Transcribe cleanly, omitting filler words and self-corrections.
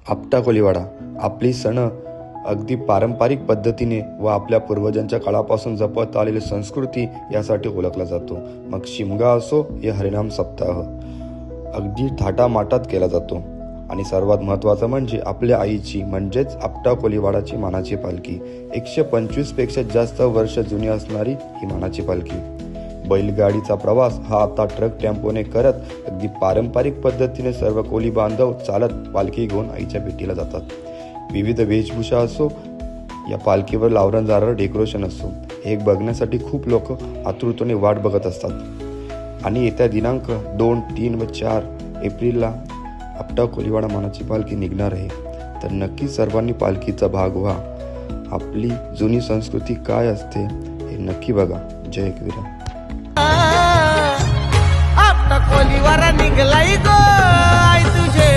आपटा कोळीवाडा आपली सण अगदी पारंपरिक पद्धतीने व आपल्या पूर्वजांच्या काळापासून जपत आलेली संस्कृती यासाठी ओळखला जातो. मग शिमगा असो या हरिनाम सप्ताह अगदी थाटामाटात केला जातो. आणि सर्वात महत्त्वाचं म्हणजे आपल्या आईची म्हणजेच आपटा कोळीवाडाची मानाची पालखी 125 पेक्षा जास्त वर्ष जुनी असणारी ही मानाची पालखी. बैलगाडीचा प्रवास हा आता ट्रक टेम्पोने करत अगदी पारंपरिक पद्धतीने सर्व कोळी बांधव चालत पालखी घेऊन आईच्या भेटीला जातात. विविध वेशभूषा असो या पालखीवर लावणदार डेकोरेशन असो हे बघण्यासाठी खूप लोक आतुरतेने वाट बघत असतात. आणि येत्या दिनांक 2, 3 व 4 एप्रिलला आपटा कोळीवाडा मानाची पालखी निघणार आहे. तर नक्की सर्वांनी पालखीचा भाग व्हा. आपली जुनी संस्कृती काय असते हे नक्की बघा. जय एकविरा. आपटा कोळीवाडा निघलाय गो आई तुझे